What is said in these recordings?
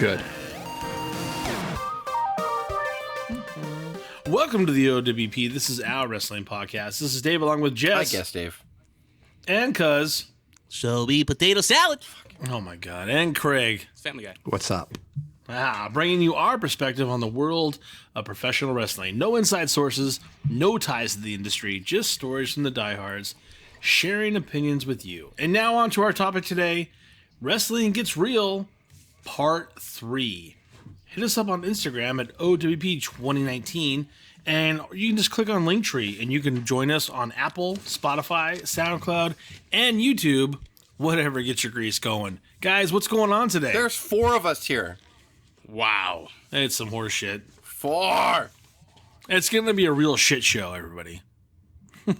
Good. Welcome to the O.W.P. This is our wrestling podcast. This is Dave along with Jess. I guess, Dave. And Cuz. Shelby potato salad. Oh my God. And Craig. Family Guy. What's up? Bringing you our perspective on the world of professional wrestling. No inside sources, no ties to the industry, just stories from the diehards, sharing opinions with you. And now on to our topic today, Wrestling Gets Real, Part 3. Hit us up on Instagram at O.W.P 2019, and you can just click on Linktree, and you can join us on Apple, Spotify, SoundCloud, and YouTube, whatever gets your grease going. Guys, what's going on today? There's 4 of us here. Wow. It's some horse shit. 4. It's going to be a real shit show, everybody. 4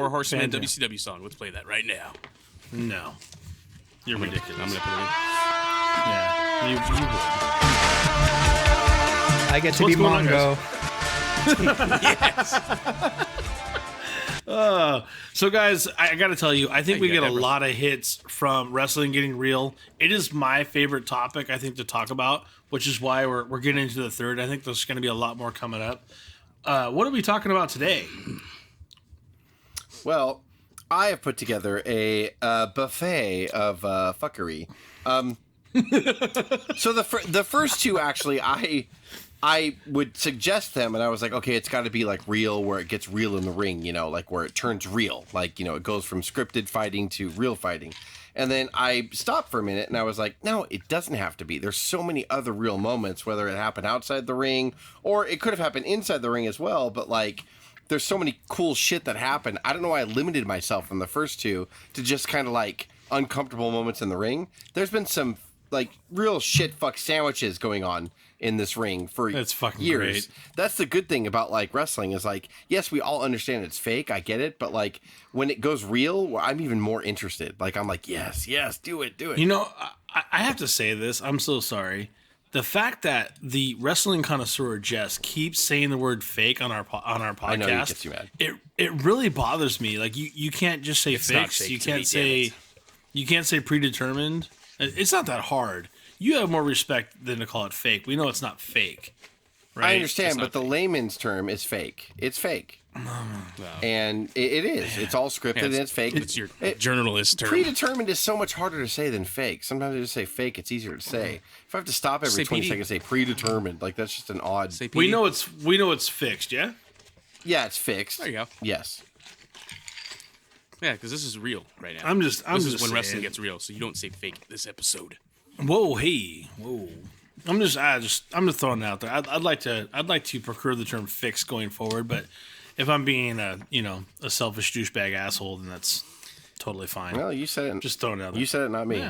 Horsemen WCW song. Let's play that right now. No. You're ridiculous. I'm going to put it in. Yeah. You would. I get to What's be going on, Mongo. So, guys, I got to tell you, I think we get a Deborah. lot of hits from Wrestling Getting Real. It is my favorite topic, I think, to talk about, which is why we're getting into the third. I think there's going to be a lot more coming up. What are we talking about today? Well, I have put together a buffet of fuckery. So the first 2, actually, I would suggest them, and I was like, okay, it's got to be like real, where it gets real in the ring, you know, like where it turns real, like, you know, it goes from scripted fighting to real fighting. And then I stopped for a minute, and I was like, no, it doesn't have to be. There's so many other real moments, whether it happened outside the ring, or it could have happened inside the ring as well, but like, there's so many cool shit that happened. I don't know why I limited myself in the first 2 to just kind of like uncomfortable moments in the ring. There's been some like real shit fuck sandwiches going on in this ring for That's fucking years. great. That's the good thing about like wrestling is like, yes, we all understand it's fake. I get it. But like when it goes real, well, I'm even more interested. Like, I'm like, yes, do it. You know, I have to say this. I'm so sorry. The fact that the wrestling connoisseur Jess keeps saying the word fake on our podcast, I know it gets you mad. It really bothers me. Like you can't just say It's not fakes. fake You to me, can't damn say predetermined. It's not that hard. You have more respect than to call it fake. We know it's not fake. Right? I understand, not but the layman's term is fake. It's fake. And it is. It's all scripted and it's fake. It's your journalist term. Predetermined is so much harder to say than fake. Sometimes I just say fake. It's easier to say. If I have to stop every Say 20 PD. seconds, say predetermined. Like, that's just an odd. Say We PD. know it's fixed. Yeah. Yeah, it's fixed. There you go. Yes. Yeah, because this is real right now. This This is just when saying. wrestling gets real, so you don't say fake this episode. Whoa, hey, whoa! I'm just throwing it out there. I'd like to procure the term "fix" going forward, but if I'm being a selfish douchebag asshole, then that's totally fine. Well, you said it. Just throwing it out there. You said it, not me.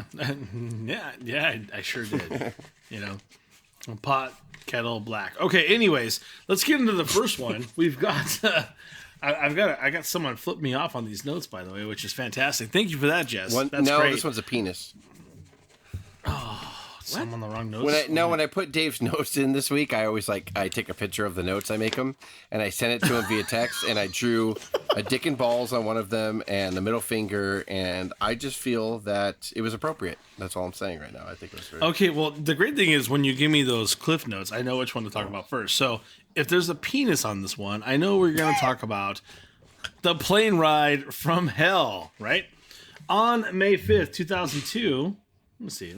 Yeah, I sure did. Pot, kettle, black. Okay, anyways, let's get into the first one. We've got. I got someone flip me off on these notes, by the way, which is fantastic. Thank you for that, Jess. That's great. This one's a penis. I'm on the wrong notes. When I put Dave's notes in this week, I always I take a picture of the notes I make him, and I send it to him via text, and I drew a dick and balls on one of them and the middle finger, and I just feel that it was appropriate. That's all I'm saying right now. I think it was very Okay, well, the great thing is when you give me those cliff notes, I know which one to talk about first. So if there's a penis on this one, I know we're going to talk about the plane ride from hell, right? On May 5th, 2002, let's see.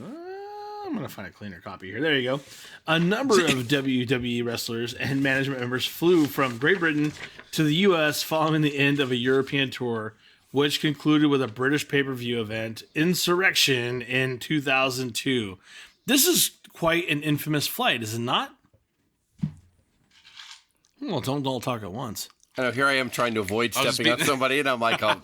I'm going to find a cleaner copy here. There you go. A number of WWE wrestlers and management members flew from Great Britain to the U.S. following the end of a European tour, which concluded with a British pay-per-view event, Insurrection, in 2002. This is quite an infamous flight, is it not? Well, don't all talk at once. I know, here I am trying to avoid stepping on somebody, and I'm like, oh,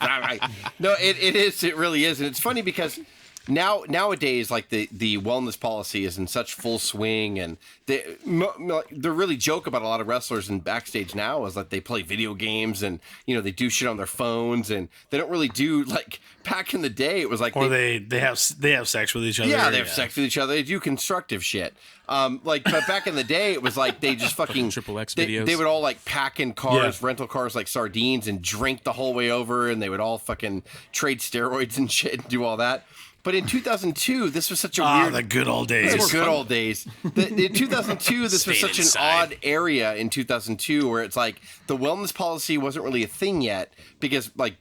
no, it is. It really is. And it's funny because nowadays, like the wellness policy is in such full swing, and they really joke about a lot of wrestlers in backstage now is that they play video games and they do shit on their phones, and they don't really do like back in the day. It was like they have sex with each other. Yeah, they have sex with each other. They do constructive shit. But back in the day, it was like they just fucking Triple X videos. They would all like pack in cars, rental cars like sardines, and drink the whole way over, and they would all fucking trade steroids and shit and do all that. But in 2002, this was such a Ah, weird. the good old days. The good old days. In 2002, this was Staying such inside. an odd area in 2002 where it's like the wellness policy wasn't really a thing yet because like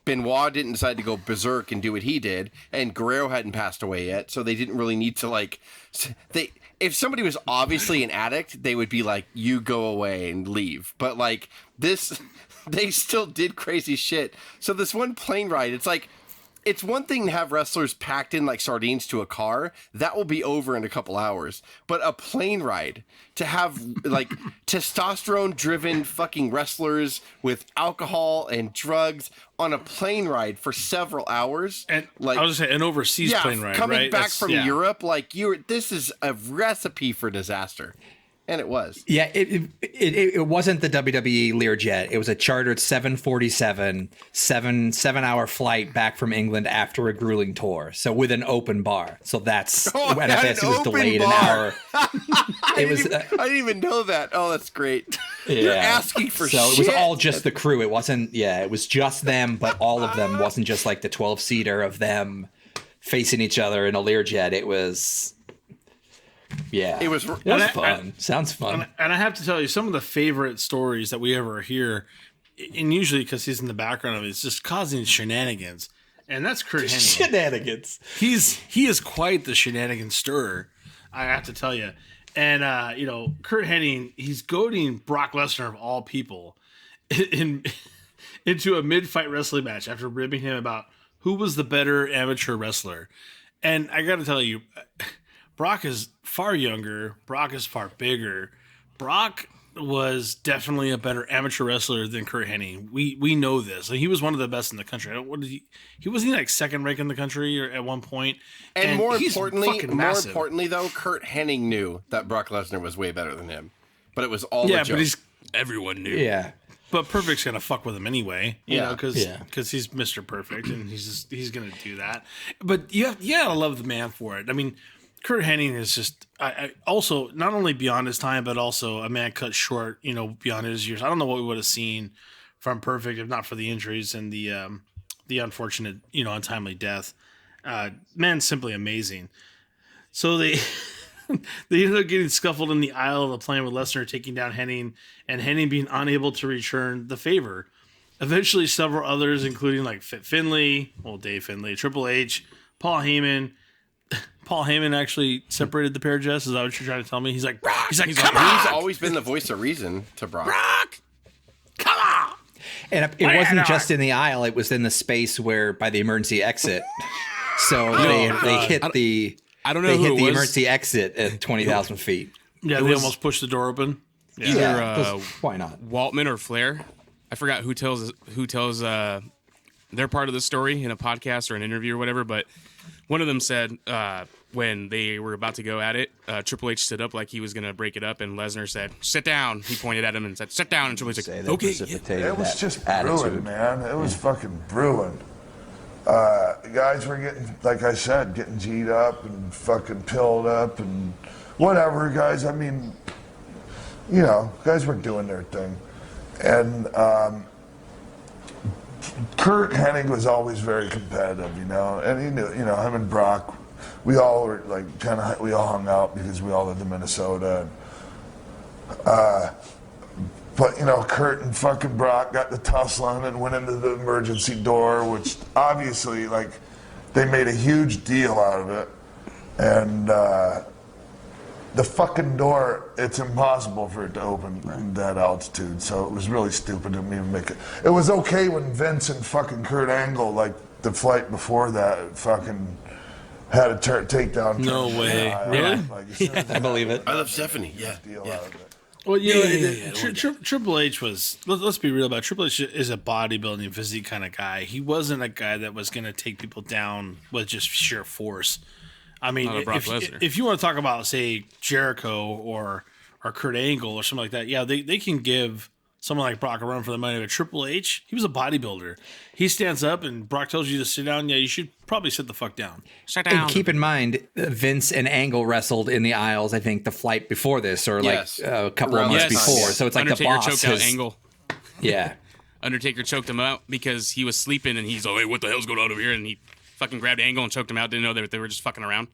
Benoit didn't decide to go berserk and do what he did, and Guerrero hadn't passed away yet, so they didn't really need to like if somebody was obviously an addict, they would be like, you go away and leave. But like this, they still did crazy shit. So this one plane ride, it's like, it's one thing to have wrestlers packed in like sardines to a car. That will be over in a couple hours. But a plane ride, to have like testosterone-driven fucking wrestlers with alcohol and drugs on a plane ride for several hours. And like, I was just saying, an overseas plane ride, coming right? back from Europe, like this is a recipe for disaster. And it was. Yeah, it wasn't the WWE Learjet. It was a chartered 747, seven-hour flight back from England after a grueling tour. So with an open bar. So that's when I guess it was delayed an hour. I didn't even know that. Oh, that's great. Yeah. You're asking for so shit. it was all just the crew. It wasn't. Yeah, it was just them, but all of them wasn't just like the 12-seater of them facing each other in a Learjet. It was. Yeah, it was fun. Sounds fun. And I have to tell you, some of the favorite stories that we ever hear, and usually because he's in the background of it, it's just causing shenanigans. And that's Kurt Hennig. Shenanigans. He is quite the shenanigan stirrer, I have to tell you. And Kurt Hennig, he's goading Brock Lesnar of all people into a mid-fight wrestling match after ribbing him about who was the better amateur wrestler. And I got to tell you, Brock is far younger. Brock is far bigger. Brock was definitely a better amateur wrestler than Kurt Hennig. We know this. Like, he was one of the best in the country. He wasn't like second rank in the country or at one point. And more importantly, though, Kurt Hennig knew that Brock Lesnar was way better than him. But it was all a joke. But everyone knew. Yeah. But Perfect's gonna fuck with him anyway, you know, because he's Mr. Perfect and he's gonna do that. But you gotta love the man for it. I mean, Kurt Hennig is just I also not only beyond his time, but also a man cut short, beyond his years. I don't know what we would have seen from Perfect if not for the injuries and the unfortunate, untimely death. Man's simply amazing. So they ended up getting scuffled in the aisle of the plane with Lesnar taking down Hennig and Hennig being unable to return the favor. Eventually, several others, including like Dave Finlay, Triple H, Paul Heyman. Paul Heyman actually separated the pair, Jess. Is that what you're trying to tell me? He's like, he's always been the voice of reason to Brock. Brock, come on! And it wasn't just in the aisle; it was in the space where by the emergency exit. So they hit the. I don't know. They hit the emergency exit at 20,000 feet. Yeah, they almost pushed the door open. Either why not? Waltman or Flair. I forgot who tells their part of the story in a podcast or an interview or whatever, but one of them said when they were about to go at it, Triple H stood up like he was going to break it up, and Lesnar said, "Sit down." He pointed at him and said, "Sit down." And Triple H said, "Okay." It was just brewing, man. It was fucking brewing. Guys were getting, like I said, getting G'd up and fucking pilled up and whatever, guys. I mean, guys were doing their thing. And Kurt Hennig was always very competitive, and he knew, him and Brock, we all were like we all hung out because we all lived in Minnesota. But, Kurt and fucking Brock got the tussling and went into the emergency door, which obviously, like, they made a huge deal out of it. And the fucking door, it's impossible for it to open in that altitude. So it was really stupid to even make it. It was okay when Vince and fucking Kurt Angle, like, the flight before that, fucking had a takedown. No way. Really? Like, I believe it. I love Stephanie. Yeah. Well, Triple H was, let's be real about it. Triple H is a bodybuilding physique kind of guy. He wasn't a guy that was going to take people down with just sheer force. I mean, if you want to talk about, say, Jericho or Kurt Angle or something like that, yeah, they can give someone like Brock a run for the money. But Triple H, he was a bodybuilder. He stands up and Brock tells you to sit down. Yeah, you should probably sit the fuck down. Sit down. And keep in mind, Vince and Angle wrestled in the aisles, I think, the flight before this or a couple of months before. So it's like Undertaker the boss choked out Angle. Yeah. Undertaker choked him out because he was sleeping and he's like, "Hey, what the hell's going on over here?" And he fucking grabbed Angle and choked him out. Didn't know that they were just fucking around.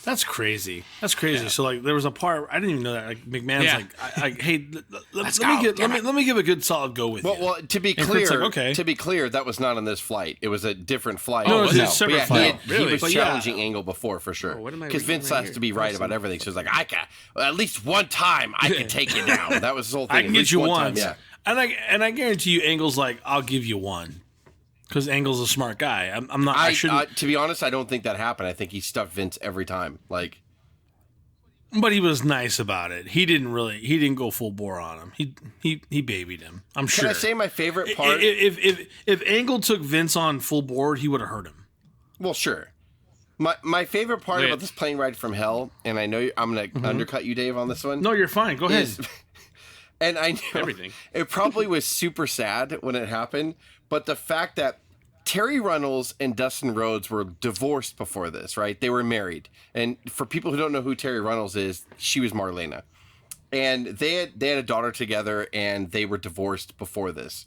That's crazy. That's crazy. Yeah. So like, there was a part I didn't even know that. Like McMahon's like, hey, let me give a good solid go with you. Well, to be clear, like, okay. To be clear, that was not on this flight. It was a different flight. No, it was a separate flight. He was challenging Angle before for sure. Because Vince has to be right about everything. So it's like, I can at least one time I can take you down. That was his whole thing. I can get you one. Yeah. And I guarantee you, Angle's like, I'll give you one. Because Angle's a smart guy. I'm not. I shouldn't. To be honest, I don't think that happened. I think he stuffed Vince every time. Like, but he was nice about it. He didn't go full bore on him. He babied him. I'm sure. Can I say my favorite part? If Angle took Vince on full board, he would have hurt him. Well, sure. My favorite part about this plane ride from hell, and I know I'm going to undercut you, Dave, on this one. No, you're fine. Go ahead. And I know everything. It probably was super sad when it happened, but the fact that Terry Runnels and Dustin Rhodes were divorced before this, right? They were married. And for people who don't know who Terry Runnels is, she was Marlena. And they had a daughter together, and they were divorced before this.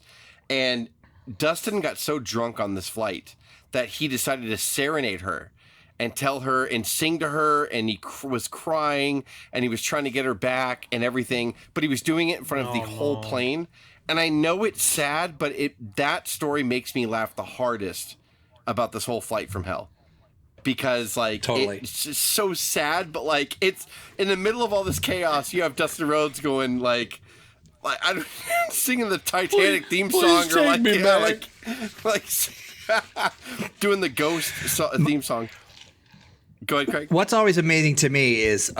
And Dustin got so drunk on this flight that he decided to serenade her and tell her and sing to her, and he was crying, and he was trying to get her back and everything, but he was doing it in front of the whole plane. And I know it's sad, but that story makes me laugh the hardest about this whole flight from hell. Because, like, totally. It's just so sad, but, like, it's in the middle of all this chaos, you have Dustin Rhodes going, like I'm singing the Titanic theme song, or like doing the Ghost theme song. Go ahead, Craig. What's always amazing to me is,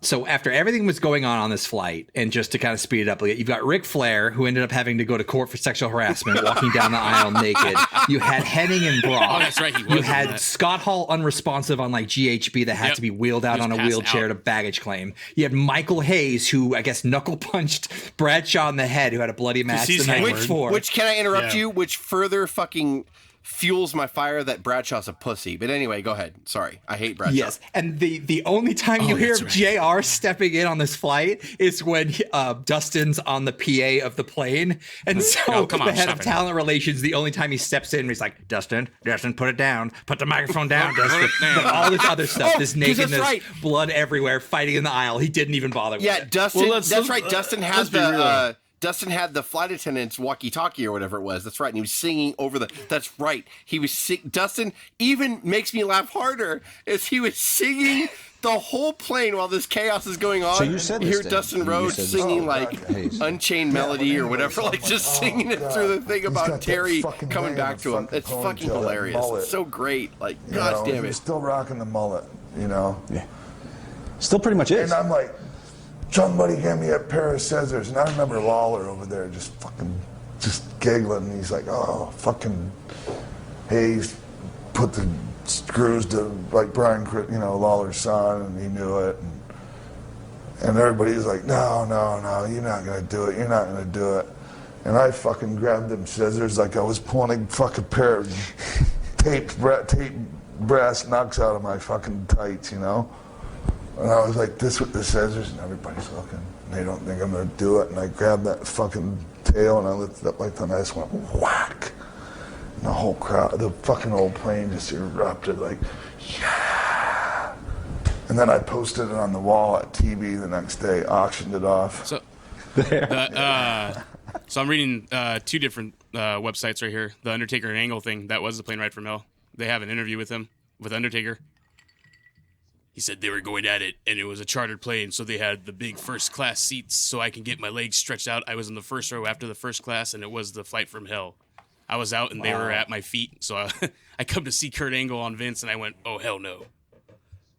so after everything was going on this flight, and just to kind of speed it up, you've got Ric Flair, who ended up having to go to court for sexual harassment, walking down the aisle naked. You had Henning and Brock. Oh, that's right. He was. You had Scott Hall unresponsive on like GHB that had to be wheeled out on a wheelchair to baggage claim. You had Michael Hayes, who I guess knuckle punched Bradshaw in the head, who had a bloody match the night before. Which, can I interrupt you? Which further fucking fuels my fire that Bradshaw's a pussy. But anyway, go ahead. Sorry. I hate Bradshaw. Yes. And the only time you hear JR stepping in on this flight is when Dustin's on the PA of the plane. And so the head of talent relations, the only time he steps in, he's like, Dustin, put it down. Put the microphone down, Dustin. But all this other stuff, this nakedness, blood everywhere, fighting in the aisle. He didn't even bother with it. Yeah, Dustin. Well, that's right. Dustin has the... Dustin had the flight attendant's walkie-talkie or whatever it was. That's right. And he was singing over the... That's right. He was Dustin even makes me laugh harder as he was singing the whole plane while this chaos is going on. So you said hear Dustin Rhodes singing Unchained Melody or whatever, like just singing it through the thing about Terry coming back to him. It's fucking hilarious. It's so great. Like, God damn it. He's still rocking the mullet, you know? Yeah. Still pretty much is. And I'm like... Somebody gave me a pair of scissors, and I remember Lawler over there just giggling. And he's like, "Oh, fucking Hayes put the screws to like Brian, Lawler's son, and he knew it." And everybody's like, "No, you're not gonna do it. You're not gonna do it." And I fucking grabbed them scissors like I was pulling a fucking pair of taped brass knucks out of my fucking tights, you know. And I was like, this with the scissors, and everybody's looking. And they don't think I'm going to do it. And I grabbed that fucking tail, and I lifted it up like that, and I just went whack. And the whole crowd, the fucking old plane just erupted like, yeah. And then I posted it on the wall at TV the next day, auctioned it off. So, so I'm reading two different websites right here. The Undertaker and Angle thing, that was the plane ride from hell. They have an interview with him, with Undertaker. He said they were going at it, and it was a chartered plane, so they had the big first-class seats so I can get my legs stretched out. I was in the first row after the first class, and it was the flight from hell. I was out, and they were at my feet, so I come to see Kurt Angle on Vince, and I went, oh, hell no.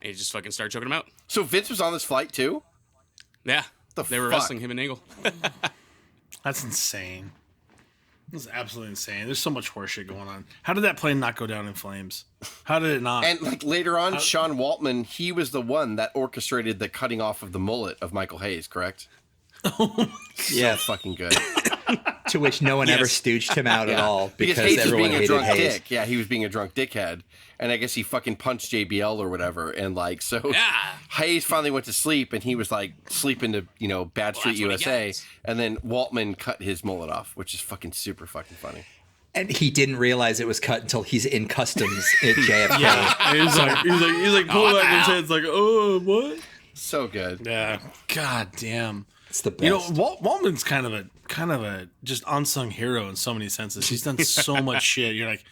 And he just fucking started choking him out. So Vince was on this flight, too? Yeah. They were wrestling him and Angle. That's insane. This is absolutely insane. There's so much horseshit going on. How did that plane not go down in flames? How did it not? And like later on, Sean Waltman, he was the one that orchestrated the cutting off of the mullet of Michael Hayes, correct? Yeah, fucking good. To which no one ever stooched him out at all because Hayes everyone was being a hated drunk Hayes. dick. Yeah, he was being a drunk dickhead, and I guess he fucking punched JBL or whatever, and like so. Yeah. Hayes finally went to sleep, and he was like sleeping to Bad Street USA, and then Waltman cut his mullet off, which is fucking super fucking funny. And he didn't realize it was cut until he's in customs at JFK. Yeah, and he's like pulling back his head. It's like, oh, what? So good. Yeah, god damn. It's the best. You know, Waltman's kind of a just unsung hero in so many senses. He's done so much shit. You're like,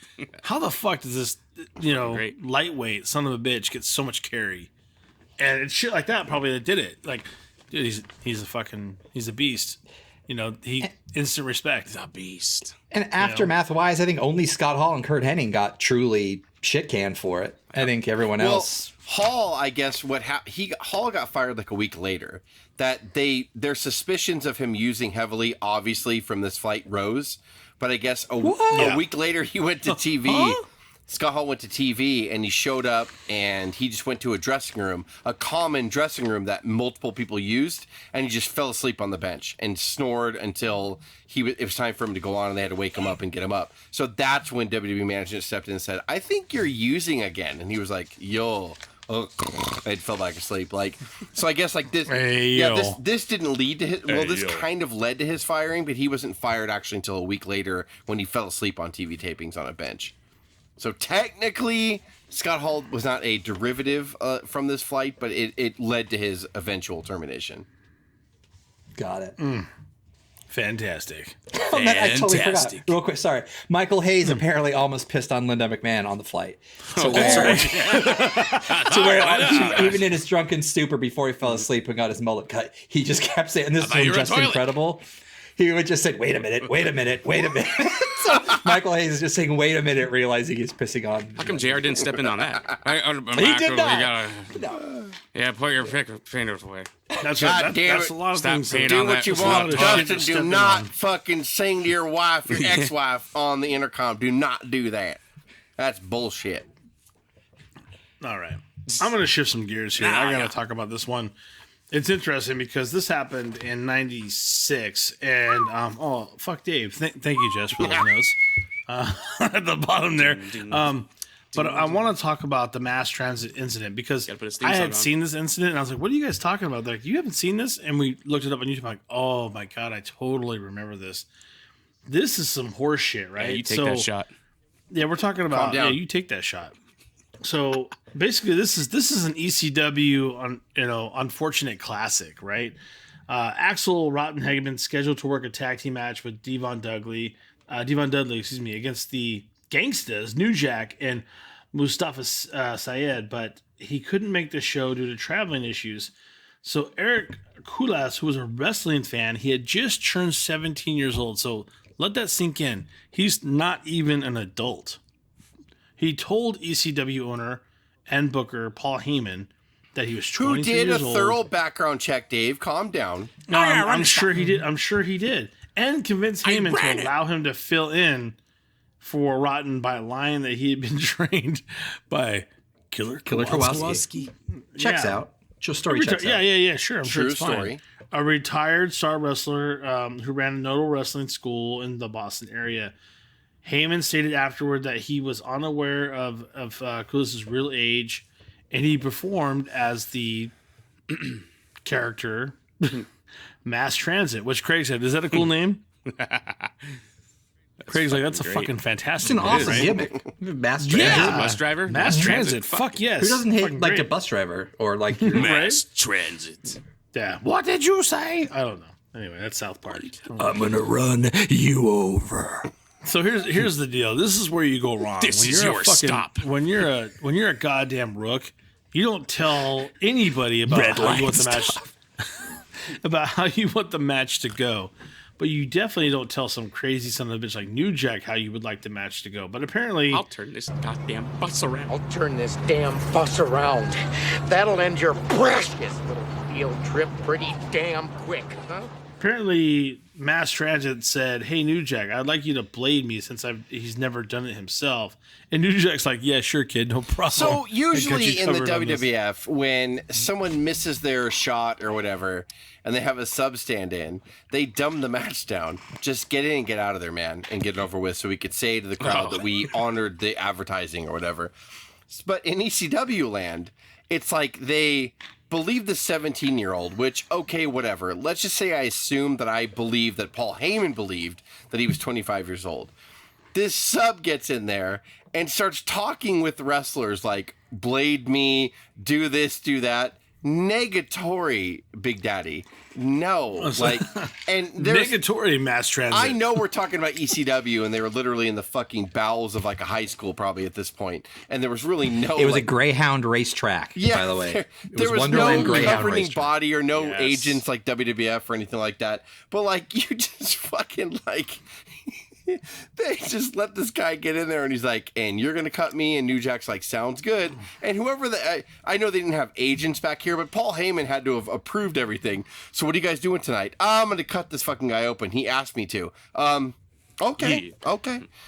how the fuck does this, Great. lightweight son of a bitch get so much carry? And it's shit like that probably that did it. Like, dude, he's a beast. He instant respect. The beast. And aftermath-wise, I think only Scott Hall and Kurt Hennig got truly shit-canned for it. I think everyone else... Hall, I guess Hall got fired like a week later. That their suspicions of him using heavily, obviously from this flight, rose. But I guess a week later he went to TV. Huh? Scott Hall went to TV and he showed up and he just went to a dressing room, a common dressing room that multiple people used, and he just fell asleep on the bench and snored until it was time for him to go on, and they had to wake him up and get him up. So that's when WWE management stepped in and said, "I think you're using again," and he was like, "Yo." I fell back asleep. So I guess this. Hey, this didn't lead to his. Well, this kind of led to his firing, but he wasn't fired actually until a week later when he fell asleep on TV tapings on a bench. So technically, Scott Hall was not a derivative from this flight, but it led to his eventual termination. Got it. Fantastic. Oh, man, I totally forgot. Real quick, sorry. Michael Hayes apparently almost pissed on Linda McMahon on the flight. Even in his drunken stupor before he fell asleep and got his mullet cut, he just kept saying, and this is just incredible. He would just say, wait a minute. So Michael Hayes is just saying, wait a minute, realizing he's pissing on. How come JR didn't step in on that? He did not. Yeah, put your fingers away. That's God damn that's it. a lot of Stop things. saying Do on what that. you It's want, not Dustin. Step Do in not on. fucking sing to your wife, your ex-wife, on the intercom. Do not do that. That's bullshit. All right. I'm going to shift some gears here. I got to talk about this one. It's interesting because this happened in 96. And, fuck Dave. Thank you, Jess, for those notes. At the bottom there. But I want to talk about the mass transit incident because I had seen this incident and I was like, what are you guys talking about? They're like, you haven't seen this? And we looked it up on YouTube. I'm like, oh my God, I totally remember this. This is some horse shit, right? Yeah, you take that shot. Yeah, we're talking about, you take that shot. So basically this is an ECW unfortunate classic, right? Axel Rottenhagen scheduled to work a tag team match with Devon Dudley, against the Gangstas, New Jack, and Mustafa Sayed, but he couldn't make the show due to traveling issues. So Eric Kulas, who was a wrestling fan, he had just turned 17 years old. So let that sink in. He's not even an adult. He told ECW owner and booker Paul Heyman that he was 23 years old. Who did a thorough background check, Dave? Calm down. No, I'm sure he did. I'm sure he did. And convinced Heyman to allow him to fill in for Rotten by lying that he had been trained by Killer Kowalski. Checks out. True story checks out. Yeah, sure. I'm sure True it's fine. story. A retired star wrestler who ran a notable wrestling school in the Boston area. Heyman stated afterward that he was unaware of Kulis' real age, and he performed as the character Mass Transit, which Craig said, is that a cool name? Craig's like, that's a fucking fantastic It's an awesome name. gimmick. Mass Transit. Yeah. Bus driver? Mass Transit. Fuck yes. Who doesn't hate Fucking like great. a bus driver or like Mass transit. Yeah. What did you say? I don't know. Anyway, that's South Park. I'm gonna run you over. So here's the deal. This is where you go wrong. This is your stop. When you're a goddamn rook, you don't tell anybody about how you want the match about how you want the match to go. But you definitely don't tell some crazy son of a bitch like New Jack how you would like the match to go. But apparently, I'll turn this goddamn bus around. I'll turn this damn bus around. That'll end your precious little field trip pretty damn quick, huh? apparently Mass Transit said, "Hey, New Jack, I'd like you to blade me since he's never done it himself." And New Jack's like, "Yeah, sure, kid, no problem." So usually in the covered on this. WWF, when someone misses their shot or whatever, and they have a sub stand in, they dumb the match down. Just get in and get out of there, man, and get it over with, so we could say to the crowd that we honored the advertising or whatever. But in ECW land, it's like they believe the 17-year-old, which, okay, whatever. Let's just say I assume that I believe that Paul Heyman believed that he was 25 years old. this sub gets in there and starts talking with wrestlers like, blade me, do this, do that. Negatory, Big Daddy. No. Like, and there's... Negatory mass transit. I know we're talking about ECW, and they were literally in the fucking bowels of like a high school probably at this point, and there was really no... It was a Greyhound racetrack, by the way. There was no governing body or no agents like WWF or anything like that. But like, you just fucking like... They just let this guy get in there, and he's like, and you're going to cut me, and New Jack's like, sounds good. And whoever I know they didn't have agents back here, but Paul Heyman had to have approved everything. So what are you guys doing tonight? I'm going to cut this fucking guy open. He asked me to. Okay.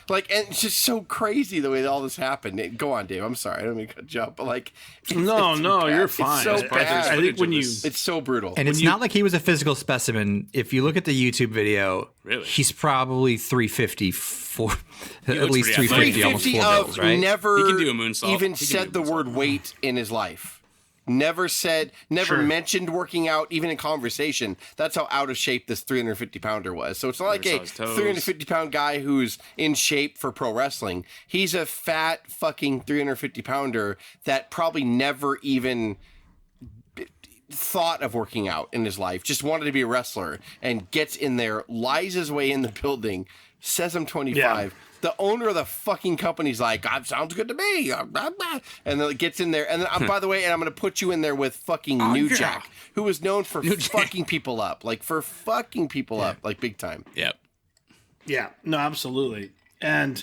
Like, and it's just so crazy the way that all this happened. Go on, Dave. I'm sorry. I don't mean to cut you up, but like, no, you're fine. It's so bad. I think it's so brutal. And it's not like he was a physical specimen. If you look at the YouTube video, he's probably 350, at least 350, almost 4 bills, right? Never he can do a moonsault. Even said the word weight in his life. Never mentioned working out, even in conversation. That's how out of shape this 350-pounder was. So it's not like a 350-pound guy who's in shape for pro wrestling. He's a fat fucking 350-pounder that probably never even thought of working out in his life. Just wanted to be a wrestler and gets in there, lies his way in the building, says I'm 25. Yeah. The owner of the fucking company's like, that sounds good to me. And then it gets in there. And then, by the way, and I'm going to put you in there with fucking New Jack, who was known for fucking people up. Like, like, big time. Yep. Yeah. No, absolutely. And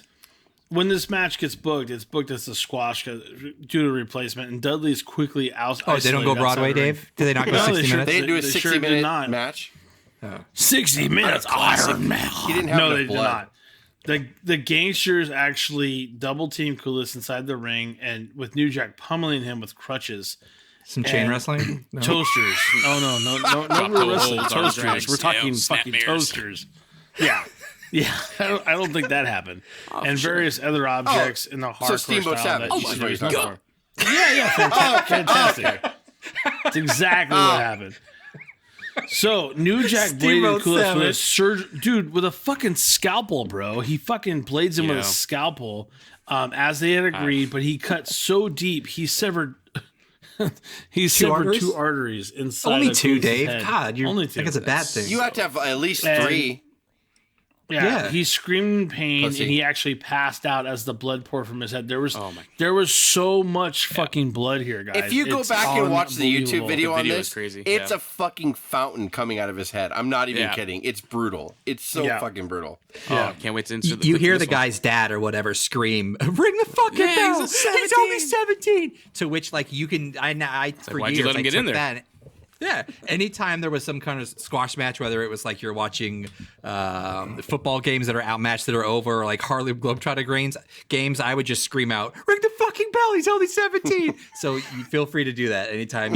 when this match gets booked, it's booked as a squash due to replacement. And Dudley's quickly out. Oh, they don't go Broadway, Dave? Do they not go 60 minutes? They didn't do a 60-minute match? 60 minutes. Iron Man. He didn't have enough blood. Did not. The gangsters actually double team Koulis inside the ring, and with New Jack pummeling him with crutches. Some chain wrestling? No. Toasters. Oh, no, real wrestling. Toasters. We're talking fucking toasters. Yeah. I don't think that happened. And various other objects in the hardcore Steamboat style Savage. that he's known for. Yeah, fantastic. That's exactly what happened. So New Jack bladed Koulis with a surge, with a fucking scalpel, bro. He fucking blades him with a scalpel, as they had agreed. But he cut so deep, he severed. Two arteries inside. Only two, Dave. Head. God, only two. I think it's a bad thing. You have to have at least 3. Yeah, he screamed in pain, and he actually passed out as the blood poured from his head. There was so much fucking blood here, guys. If you go back and watch the YouTube video on this, it's a fucking fountain coming out of his head. I'm not even kidding. It's brutal. It's so fucking brutal. Yeah, can't wait to insert you hear the guy's dad or whatever scream, "Ring the fucking bell! He's only 17." To which, like, you can, for why'd years, you let him get in there? That. Yeah, anytime there was some kind of squash match, whether it was like you're watching football games that are outmatched that are over, or like Harlem Globetrotter games, I would just scream out, "Ring the fucking bell! He's only 17." So you feel free to do that anytime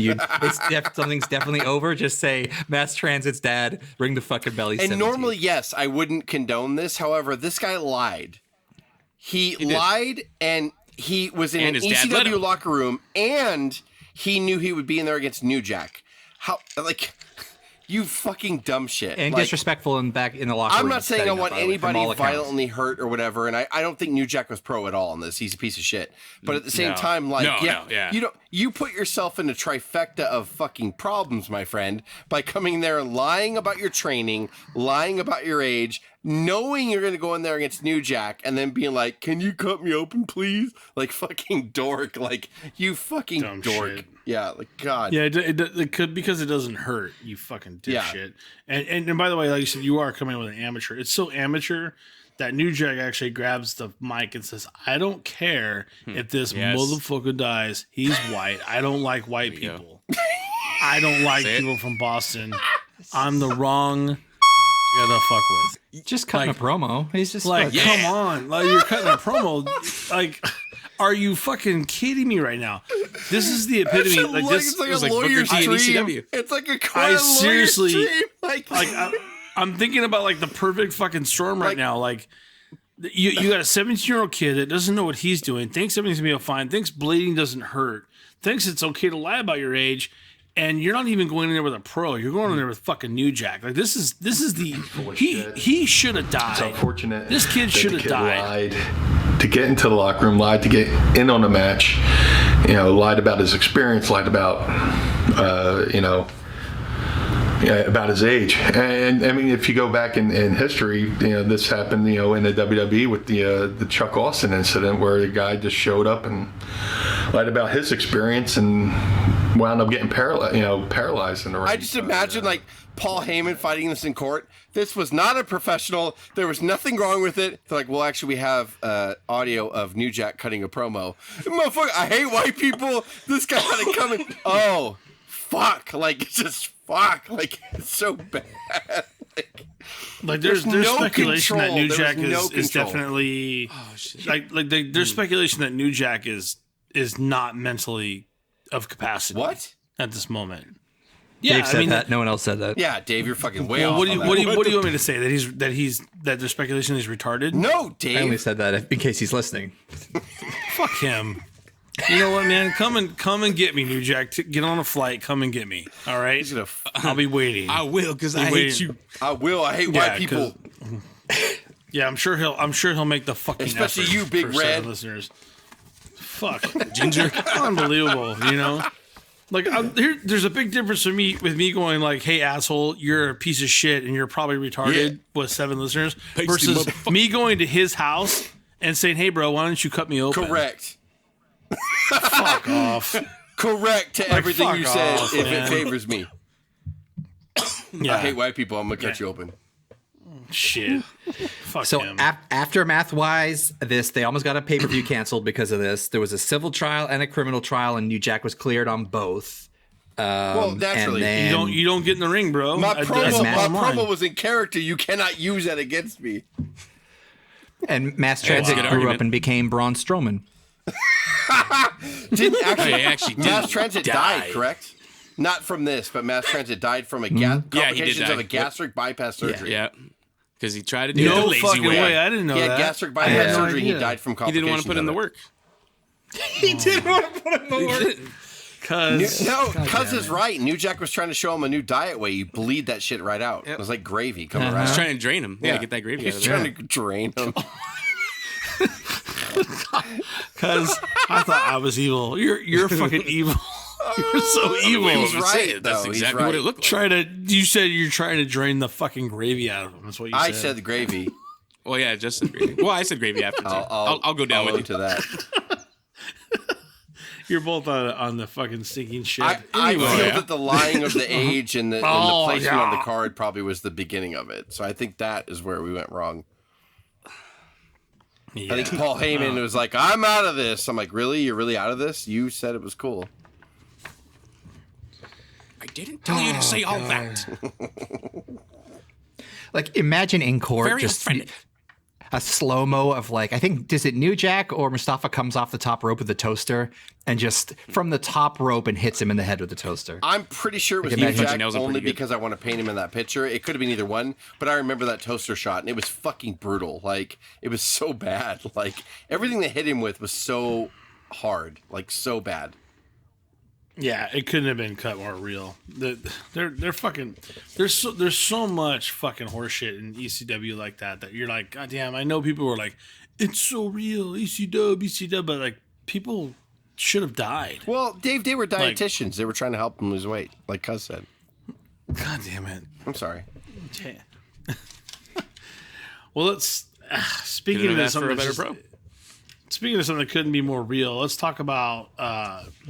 something's definitely over. Just say, "Mass Transit's dad, ring the fucking bell." He's 17. Normally, yes, I wouldn't condone this. However, this guy lied. He lied, and he was in an ECW locker room, and he knew he would be in there against New Jack. How, like, you fucking dumb shit. And like, disrespectful back in the locker room. I'm not saying I want anybody violently hurt or whatever, and I don't think New Jack was pro at all in this. He's a piece of shit. But at the same time, like, you put yourself in a trifecta of fucking problems, my friend, by coming there and lying about your training, lying about your age, knowing you're going to go in there against New Jack, and then being like, "Can you cut me open, please?" Like, fucking dork. Like, you fucking dumb dork. Shit. Yeah, like, God. Yeah, it could, because it doesn't hurt, you fucking dipshit. Yeah. And by the way, like you said, you are coming with an amateur. It's so amateur that New Jack actually grabs the mic and says, "I don't care if this motherfucker dies. He's white. I don't like white people. I don't like people from Boston. I'm the wrong guy to fuck with." Just cutting a promo. He's just like, come on. Like, you're cutting a promo. Like, are you fucking kidding me right now? This is the epitome. Like, this it's like a lawyer's dream. It's like a I seriously, dream. I'm thinking about like the perfect fucking storm right now. Like, you got a 17-year-old kid that doesn't know what he's doing, thinks everything's gonna be fine, thinks bleeding doesn't hurt, thinks it's okay to lie about your age, and you're not even going in there with a pro. You're going in there with fucking New Jack. Like this is the he should have died. It's unfortunate. This kid should have died. Lied to get into the locker room, lied to get in on the match. Lied about his experience, lied about about his age. And I mean, if you go back in history, this happened, in the WWE with the Chuck Austin incident, where the guy just showed up and lied about his experience and wound up getting paralyzed in the ring. I just imagine like Paul Heyman fighting this in court. This was not a professional. There was nothing wrong with it. They're like, well, actually, we have audio of New Jack cutting a promo. Motherfucker, I hate white people. This guy had it coming. Oh, fuck. Like, it's just fuck. Like, it's so bad. Like there's no speculation control. that New There Jack was no is control. definitely there's speculation that New Jack is not mentally of capacity. What? At this moment? Yeah, Dave said that. No one else said that. Yeah, Dave, you're fucking way Well, off. what do you want me to say? That there's speculation he's retarded? No, I Dave. only said that in case he's listening. Fuck him. You know what, man? Come and get me, New Jack. Get on a flight. Come and get me. All right. He's gonna I'll be waiting. I will, because I hate you. I will. I hate white people. Yeah, I'm sure he'll make the fucking Especially effort you, Big for seven Red. listeners. Fuck, Ginger, unbelievable. Like there's a big difference with me going like, "Hey, asshole, you're a piece of shit and you're probably retarded." With 7 listeners versus me going to his house and saying, "Hey, bro, why don't you cut me open?" Correct. Fuck off. Correct to everything fuck you said. off, If man. it favors me, Yeah. I hate white people. I'm gonna cut you open. Shit. Fuck So him. aftermath-wise, they almost got a pay-per-view canceled because of this. There was a civil trial and a criminal trial, and New Jack was cleared on both. Well, naturally, and then, you don't get in the ring, bro. my That's promo, the my bottom line. promo was in character. You cannot use that against me. and Mass Transit good grew argument. up and became Braun Strowman. Didn't Oh, yeah, he actually Mass did Transit die. died, correct? Not from this, but Mass Transit died from a Yeah, he did complications of die. a gastric bypass surgery. Yeah, because he tried to do it No the lazy fucking way. I didn't know He had that. gastric I had bypass no surgery. And idea. he died from He complications. didn't want to put in the of it. work. He didn't want to put him in the work. Cause No, Cuz is right. New Jack was trying to show him a new diet way. You bleed that shit right out. It was like gravy coming right He's out. trying to drain him. Yeah, get that gravy out He's of there. trying to drain him. Because I thought I was evil. You're fucking evil. You're so evil. He's right, Say it. That's though. He's exactly what right. it looked like. You said you're trying to drain the fucking gravy out of him. That's what you I said. said gravy. Well, yeah, just said gravy. Well, I said gravy after too. I'll go down I'll with you. to that. You're both on the fucking sinking ship. I feel yeah. that the lying of the age and the Oh, placement on yeah. the card probably was the beginning of it. So I think that is where we went wrong. Yeah. I think Paul Heyman was like, "I'm out of this." I'm like, "Really? You're really out of this? You said it was cool." I didn't tell you to say all that. Like, imagine in court Very just offended. a slow-mo of like, I think, is it New Jack or Mustafa comes off the top rope with the toaster and just from the top rope and hits him in the head with the toaster. I'm pretty sure it was Like, New imagine Jack nails him only pretty good. because I want to paint him in that picture. It could have been either one, but I remember that toaster shot, and it was fucking brutal. Like, it was so bad. Like, everything they hit him with was so hard. Like, so bad. Yeah, it couldn't have been cut more real. They're fucking. There's so much fucking horseshit in ECW like that you're like, God damn. I know people were like, it's so real, ECW, but like people should have died. Well, Dave, they were dietitians. They were trying to help him lose weight, like Cuz said. God damn it. I'm sorry. Yeah. Well, let's. Speaking Couldn't of have asked for a something, better pro. speaking of something that couldn't be more real, let's talk about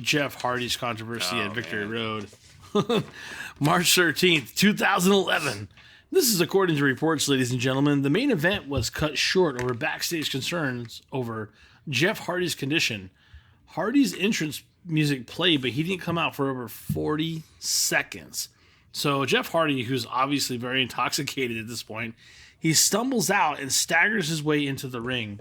Jeff Hardy's controversy at Victory Road. March 13th, 2011. This is according to reports, ladies and gentlemen. The main event was cut short over backstage concerns over Jeff Hardy's condition. Hardy's entrance music played, but he didn't come out for over 40 seconds. So Jeff Hardy, who's obviously very intoxicated at this point, he stumbles out and staggers his way into the ring.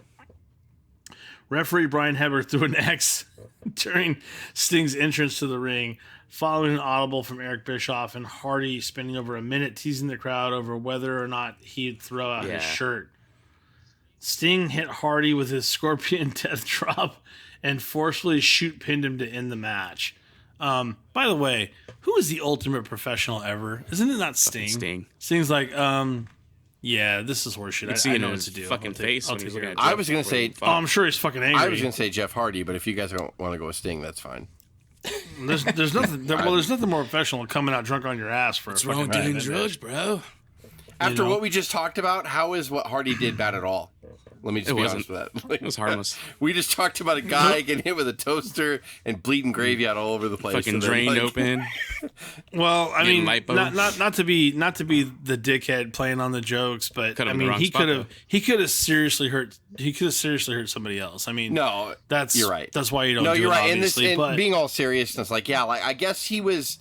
Referee Brian Heber threw an X during Sting's entrance to the ring, following an audible from Eric Bischoff, and Hardy spending over a minute teasing the crowd over whether or not he'd throw out his shirt. Sting hit Hardy with his Scorpion Death Drop and forcefully pinned him to end the match. By the way, who is the ultimate professional ever? Isn't it not Sting? Sting. Sting's like, yeah, this is horseshit. I know what to do. Fucking face when he's looking at I was going to say... Oh, I'm sure he's fucking angry. I was going to say Jeff Hardy, but if you guys don't want to go with Sting, that's fine. There's nothing. There's nothing more professional than coming out drunk on your ass for What's a wrong fucking with doing match. drugs, bro? After know? what we just talked about, how is what Hardy did bad at all? Let me just be honest with that. Like, It was harmless. we just talked about a guy getting hit with a toaster and bleeding gravy out all over the place. Fucking and then, drained like, open. Well, I Getting mean, lipo. not to be the dickhead playing on the jokes, but Cut him I in the mean, wrong he spot, could have seriously hurt somebody else. I mean, No, that's you're right. That's why you don't. No, do you're it, right. Obviously, And but being all seriousness, like, yeah, like I guess he was.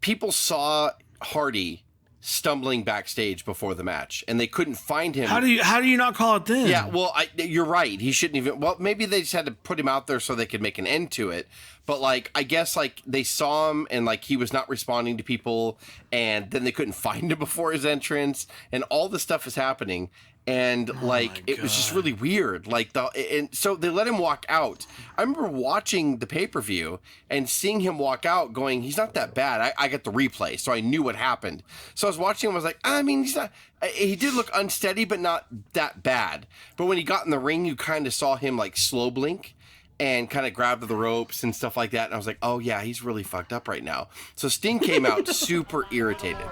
People saw Hardy stumbling backstage before the match, and they couldn't find him. how do you not call it then? Yeah, well, you're right. He shouldn't even. Well, maybe they just had to put him out there so they could make an end to it. But like, I guess like they saw him and like he was not responding to people, and then they couldn't find him before his entrance, and all this stuff is happening. And like it was just really weird. Like and so they let him walk out. I remember watching the pay-per-view and seeing him walk out, going, "He's not that bad." I got the replay, so I knew what happened. So I was watching him. I was like, I mean, he's not. He did look unsteady, but not that bad. But when he got in the ring, you kind of saw him like slow blink and kind of grab the ropes and stuff like that. And I was like, oh yeah, he's really fucked up right now. So Sting came out super irritated.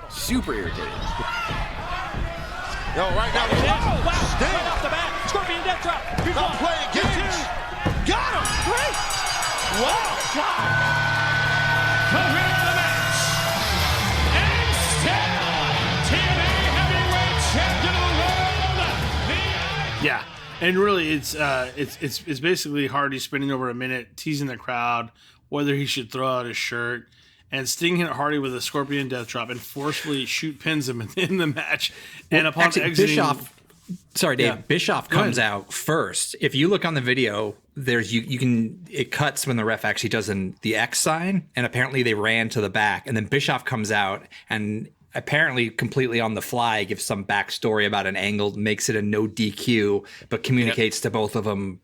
Yo, right now, Oh, wow. Sting. Right off the bat. Scorpion death drop. He's Not one. playing He's games. two. Got him. Three. Wow. God. The winner of the match, and still TNA Heavyweight Champion of the World, Yeah, and really, it's basically Hardy spending over a minute teasing the crowd whether he should throw out his shirt, and Sting hit Hardy with a Scorpion Death Drop and forcefully shoot pins him in the match. And upon Actually, exiting, Dave. Yeah. Bischoff comes out first. If you look on the video, there's it cuts when the ref actually does the X sign, and apparently they ran to the back, and then Bischoff comes out and apparently completely on the fly gives some backstory about an angle, makes it a no DQ, but communicates to both of them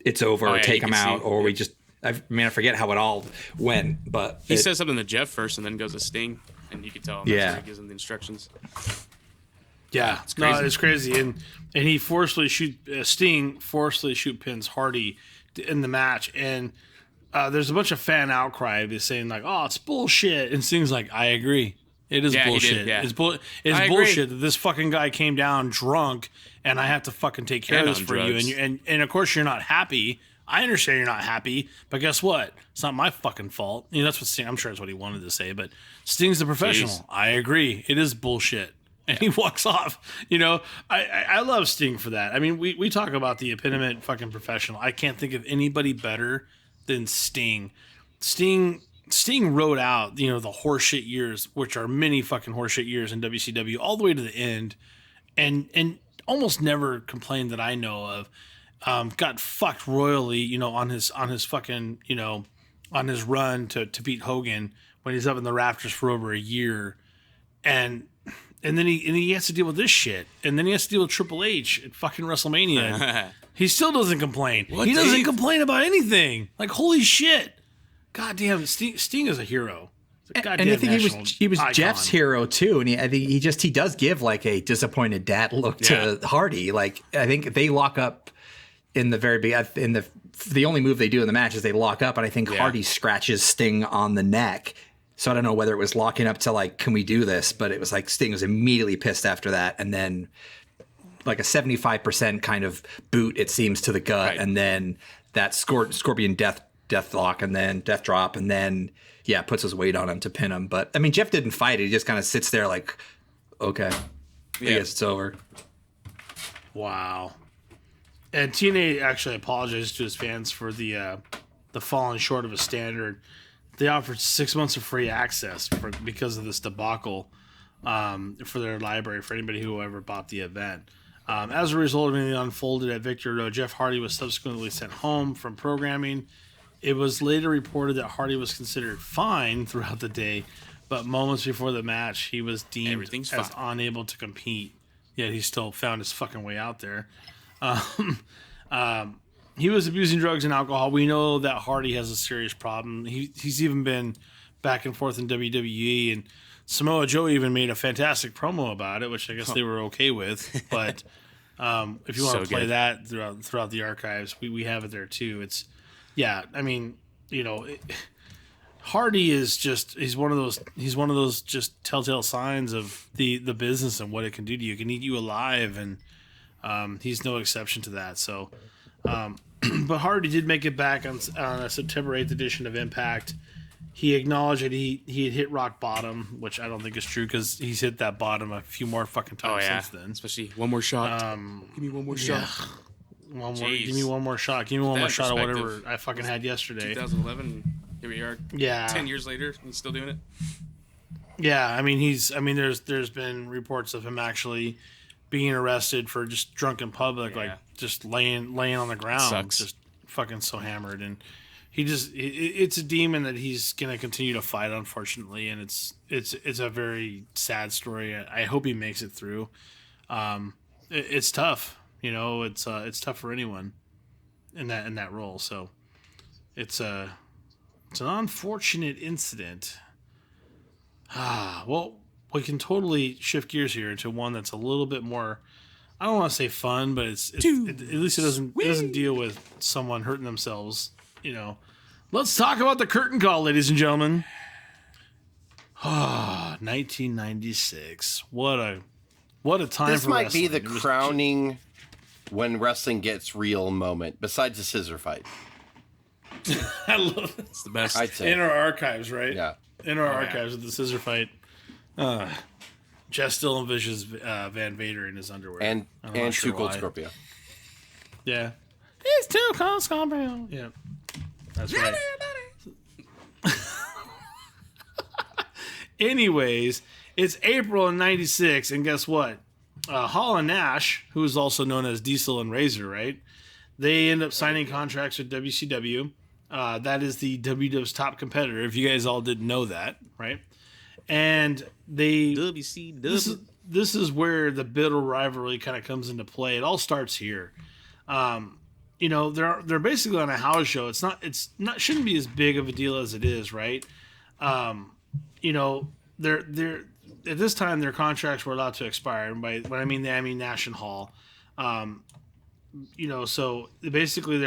it's over, Oh, yeah, take you them can out, see. or we just. I forget how it all went, but He says something to Jeff first and then goes to Sting, and you can tell him Yeah. that's where he gives him the instructions. yeah, It's crazy. No, it's crazy, and he Sting forcefully shoot pins Hardy in the match, and there's a bunch of fan outcry that's saying like, "Oh, it's bullshit," and Sting's like, "I agree." It is Yeah, he bullshit. did, yeah. It's I agree. bullshit that this fucking guy came down drunk and I have to fucking take care And of this on for drugs. you. And of course you're not happy. I understand you're not happy, but guess what? It's not my fucking fault. You know, that's what Sting, I'm sure that's what he wanted to say, but Sting's the professional. Jeez. I agree. It is bullshit. And he walks off. You know, I love Sting for that. I mean, we talk about the epitome fucking professional. I can't think of anybody better than Sting. Sting rode out, you know, the horseshit years, which are many fucking horseshit years in WCW, all the way to the end, and almost never complained that I know of. Got fucked royally, you know, on his fucking, you know, on his run to beat Hogan when he's up in the rafters for over a year, and then he has to deal with this shit, and then he has to deal with Triple H at fucking WrestleMania. He still doesn't complain. He doesn't complain about anything. Like, holy shit. God damn, Sting is a hero. And I think he was icon. Jeff's hero too, and I think he does give like a disappointed dad look to Hardy. Like I think they lock up in the very beginning. The only move they do in the match is they lock up, and I think Hardy scratches Sting on the neck. So I don't know whether it was locking up to like, can we do this? But it was like Sting was immediately pissed after that, and then like a 75% kind of boot, it seems, to the gut, and then that Scorpion death lock, and then death drop, and then puts his weight on him to pin him. But I mean, Jeff didn't fight it; he just kind of sits there like, okay, I guess it's over. Wow. And TNA actually apologized to his fans for the falling short of a standard. They offered 6 months of free access because of this debacle for their library for anybody who ever bought the event. As a result of everything that unfolded at Victory Road, Jeff Hardy was subsequently sent home from programming. It was later reported that Hardy was considered fine throughout the day, but moments before the match, he was deemed as unable to he was abusing drugs and alcohol. We know that Hardy has a serious problem. He's even been back and forth in WWE, and Samoa Joe even made a fantastic promo about it, which I guess they were okay with. But if you want to play that throughout the archives, we have it there too. It's I mean, Hardy is just he's one of those just telltale signs of the business and what it can do to you. It can eat you alive, and he's no exception to that. So, but Hardy did make it back on a September 8th edition of Impact. He acknowledged that he had hit rock bottom, which I don't think is true because he's hit that bottom a few more fucking times since then. Especially one more shot. Give me one more shot. Give me one more shot. Give me one more shot of whatever I fucking had yesterday. 2011. Here we are. 10 years later, he's still doing it. Yeah, I mean there's been reports of him actually being arrested for just drunk in public, like just laying on the ground, just fucking so hammered, and it's a demon that he's gonna continue to fight, unfortunately, and it's a very sad story. I hope he makes it through. It's tough, it's tough for anyone in that role. So it's an unfortunate incident. Well, we can totally shift gears here into one that's a little bit more, I don't want to say fun, but at least it doesn't deal with someone hurting themselves. Let's talk about the curtain call, ladies and gentlemen. 1996. What a time this for might wrestling. be the crowning when wrestling gets real moment, besides the scissor fight. I love it. It's the best. I'd say. In our archives, right? Yeah. In our archives with the scissor fight. Jess still envisions Van Vader in his underwear. And Too Cold Scorpio. Yeah. He's Too Cold Scorpio. Yeah. That's right. Anyways, it's April of 96, and guess what? Hall and Nash, who is also known as Diesel and Razor, right? They end up signing contracts with WCW. That is the WW's top competitor, if you guys all didn't know that, right? And WCW. This is where the bitter rivalry kind of comes into play. It all starts here. They're basically on a house show. It's not shouldn't be as big of a deal as it is, right? They're at this time their contracts were allowed to expire. And when I mean Nash and Hall. So basically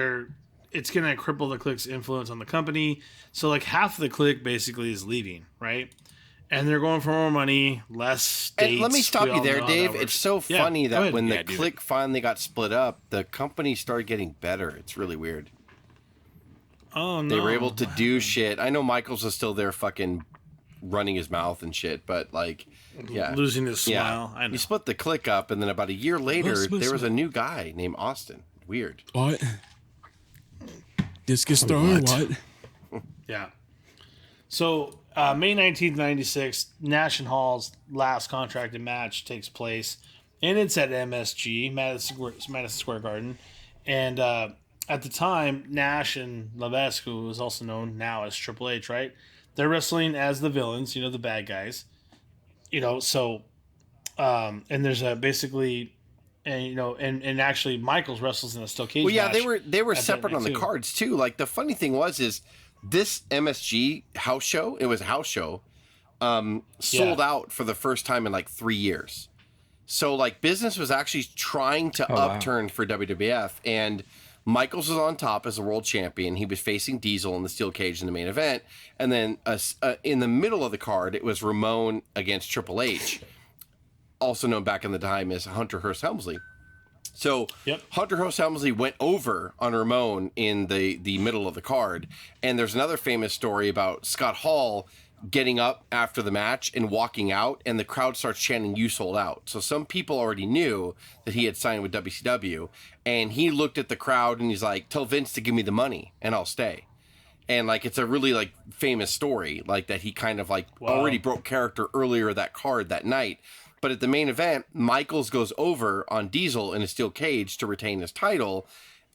it's going to cripple the Clique's influence on the company. So like half of the Clique basically is leaving, right? And they're going for more money, less dates. And let me stop you there, Dave. It's so funny that when the Clique finally got split up, the company started getting better. It's really weird. Oh, no. They were able to do shit. I know Michaels was still there fucking running his mouth and shit, but losing his smile. I know. You split the Clique up, and then about a year later, there was a new guy named Austin. Weird. What? Discus thrower? What? Yeah. So, May 19th, 96, Nash and Hall's last contracted match takes place, and it's at MSG, Madison Square Garden. And at the time, Nash and Levesque, who is also known now as Triple H, right? They're wrestling as the villains, the bad guys. And there's and actually Michaels wrestles in a steel cage match. They were separate on the cards too. Like the funny thing is this MSG house show, it was a house show, sold out for the first time in like 3 years. So like business was actually trying to upturn for WWF, and Michaels was on top as the world champion. He was facing Diesel in the steel cage in the main event. And then in the middle of the card, it was Ramon against Triple H, also known back in the time as Hunter Hearst Helmsley. So Hunter Hearst Helmsley went over on Ramon in the middle of the card. And there's another famous story about Scott Hall getting up after the match and walking out, and the crowd starts chanting, "You sold out." So some people already knew that he had signed with WCW, and he looked at the crowd and he's like, "Tell Vince to give me the money and I'll stay." And like, it's a really like famous story, like that he kind of like already broke character earlier that card that night. But at the main event, Michaels goes over on Diesel in a steel cage to retain his title.